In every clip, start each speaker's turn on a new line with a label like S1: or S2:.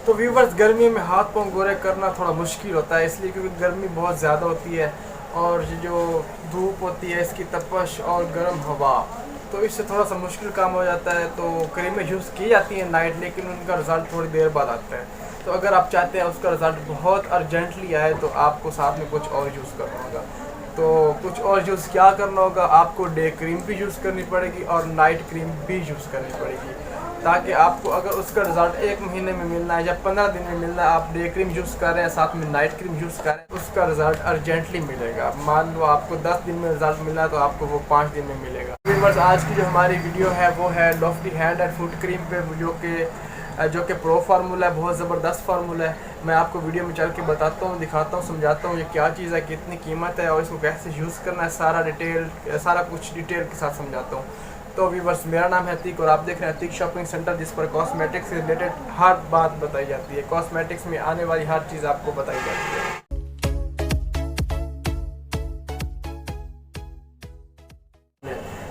S1: तो व्यूवर्स, गर्मी में हाथ पाँव गोरे करना थोड़ा मुश्किल होता है, इसलिए क्योंकि गर्मी बहुत ज़्यादा होती है और ये जो धूप होती है इसकी तपश और गर्म हवा, तो इससे थोड़ा सा मुश्किल काम हो जाता है। तो क्रीमें यूज़ की जाती हैं नाइट, लेकिन उनका रिज़ल्ट थोड़ी देर बाद आता है। तो अगर आप चाहते हैं उसका रिज़ल्ट बहुत अर्जेंटली आए तो आपको साथ में कुछ और यूज़ करना होगा। तो कुछ और यूज़ क्या करना होगा, आपको डे क्रीम भी यूज़ करनी पड़ेगी और नाइट क्रीम भी यूज़ करनी पड़ेगी, ताकि आपको अगर उसका रिज़ल्ट 1 महीने में मिलना है या 15 दिन में मिलना है, आप डे क्रीम यूज़ कर रहे हैं साथ में नाइट क्रीम यूज़ कर रहे हैं, उसका रिज़ल्ट अर्जेंटली मिलेगा। मान लो आपको 10 दिन में रिज़ल्ट मिलना है तो आपको वो 5 दिन में मिलेगा। व्यूअर्स, आज की जो हमारी वीडियो है वो है Lofty hand and foot cream पे, जो कि प्रो फार्मूला है, बहुत ज़बरदस्त फार्मूला है। मैं आपको वीडियो में चल के बताता हूँ, दिखाता हूँ, समझाता हूँ ये क्या चीज़ है, कितनी कीमत है और इसको कैसे यूज़ करना है, सारा कुछ डिटेल के साथ समझाता हूँ। तो व्यूअर्स, मेरा नाम है अतीक और आप देख रहे हैं अतीक शॉपिंग सेंटर, जिस पर कॉस्मेटिक्स से रिलेटेड हर बात बताई जाती है। कॉस्मेटिक्स में आने वाली हर चीज़ आपको बताई जाती है।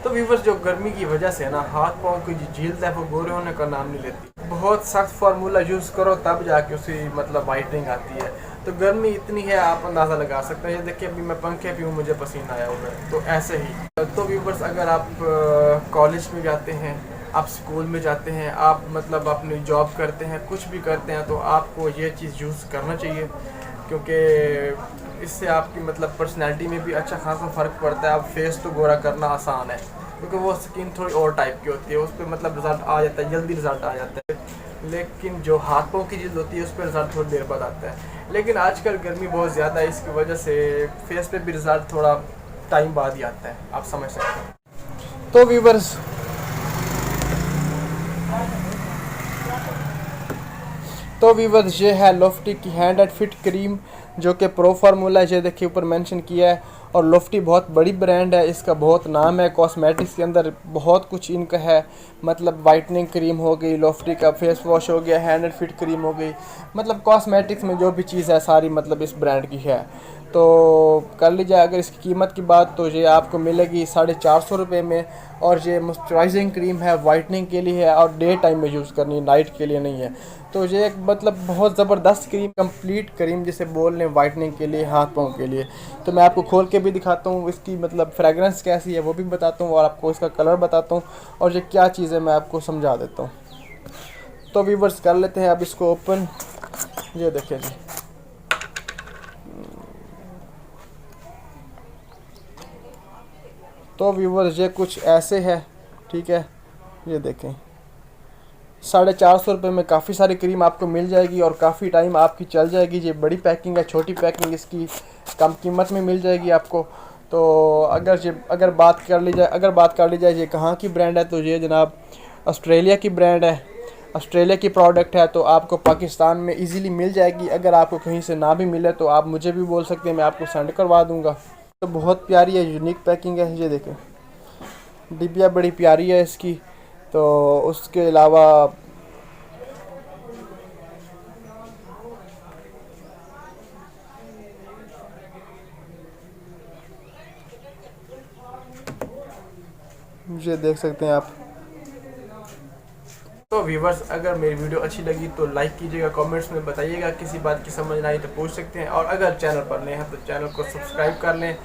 S1: तो व्यूअर्स, जो गर्मी की वजह से ना हाथ पाँव की जो जल्द है वो गोरे होने का नाम नहीं लेती। बहुत सख्त फार्मूला यूज़ करो तब जाके उसी मतलब वाइटनिंग आती है। तो गर्मी इतनी है, आप अंदाज़ा लगा सकते हैं। ये देखिए, अभी मैं पंखे पे हूँ, मुझे पसीना आया हुआ है। तो ऐसे ही तो व्यूअर्स, अगर आप कॉलेज में जाते हैं, आप स्कूल में जाते हैं, आप मतलब अपनी जॉब करते हैं, कुछ भी करते हैं, तो आपको ये चीज़ यूज़ करना चाहिए, क्योंकि इससे आपकी मतलब पर्सनैलिटी में भी अच्छा खासा फ़र्क पड़ता है। अब फेस तो गोरा करना आसान है क्योंकि वो स्किन थोड़ी और टाइप की होती है, उस पर मतलब रिज़ल्ट आ जाता है, जल्दी रिज़ल्ट आ जाता है। लेकिन जो हाथ पाँव की जिल्द होती है उस पर रिज़ल्ट थोड़ी देर बाद आता है। लेकिन आजकल गर्मी बहुत ज़्यादा है, इसकी वजह से फेस पे भी रिज़ल्ट थोड़ा टाइम बाद ही आता है, आप समझ सकते हैं। तो व्यूअर्स, ये है लॉफ्टी की हैंड एंड फिट क्रीम, जो कि प्रो फार्मूला है। ये देखिए ऊपर मेंशन किया है। और लॉफ्टी बहुत बड़ी ब्रांड है, इसका बहुत नाम है। कॉस्मेटिक्स के अंदर बहुत कुछ इनका है, मतलब वाइटनिंग क्रीम हो गई, लॉफ्टी का फेस वॉश हो गया, हैंड एंड फिट क्रीम हो गई, मतलब कॉस्मेटिक्स में जो भी चीज़ है सारी मतलब इस ब्रांड की है। तो कर लीजिए, अगर इसकी कीमत की बात तो ये आपको मिलेगी 450 रुपये में। और ये मॉइस्चराइजिंग क्रीम है, वाइटनिंग के लिए है और डे टाइम में यूज़ करनी है, नाइट के लिए नहीं है। तो ये एक मतलब बहुत ज़बरदस्त क्रीम, कंप्लीट क्रीम जिसे बोल लें, वाइटनिंग के लिए, हाथ पाँव के लिए। तो मैं आपको खोल के भी दिखाता हूँ, इसकी मतलब फ्रेगरेंस कैसी है वो भी बताता हूँ और आपको इसका कलर बताता हूँ और ये क्या चीज़ है मैं आपको समझा देता हूँ। तो व्यूअर्स, कर लेते हैं अब इसको ओपन। ये देखें जी, तो व्यूअर्स ये कुछ ऐसे है, ठीक है। ये देखें, 450 रुपये में काफ़ी सारी क्रीम आपको मिल जाएगी और काफ़ी टाइम आपकी चल जाएगी। ये बड़ी पैकिंग है, छोटी पैकिंग इसकी कम कीमत में मिल जाएगी आपको। तो अगर बात कर ली जाए ये कहाँ की ब्रांड है, तो ये जनाब ऑस्ट्रेलिया की ब्रांड है, ऑस्ट्रेलिया की प्रोडक्ट है। तो आपको पाकिस्तान में इजीली मिल जाएगी। अगर आपको कहीं से ना भी मिले तो आप मुझे भी बोल सकते हैं, मैं आपको सेंड करवा दूँगा। तो बहुत प्यारी है, यूनिक पैकिंग है। ये देखें, डिबिया बड़ी प्यारी है इसकी। तो उसके अलावा ये देख सकते हैं आप। तो व्यूवर्स, अगर मेरी वीडियो अच्छी लगी तो लाइक कीजिएगा, कमेंट्स में बताइएगा, किसी बात की समझ ना आई तो पूछ सकते हैं। और अगर चैनल पर नए हैं तो चैनल को सब्सक्राइब कर लें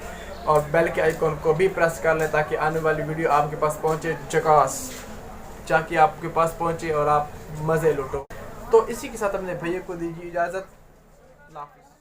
S1: और बेल के आइकॉन को भी प्रेस कर लें, ताकि आने वाली वीडियो आपके पास पहुंचे झकास, ताकि आपके पास पहुंचे और आप मज़े लुटो। तो इसी के साथ अपने भैया को दीजिए इजाज़त। अल्लाह हाफ़िज़।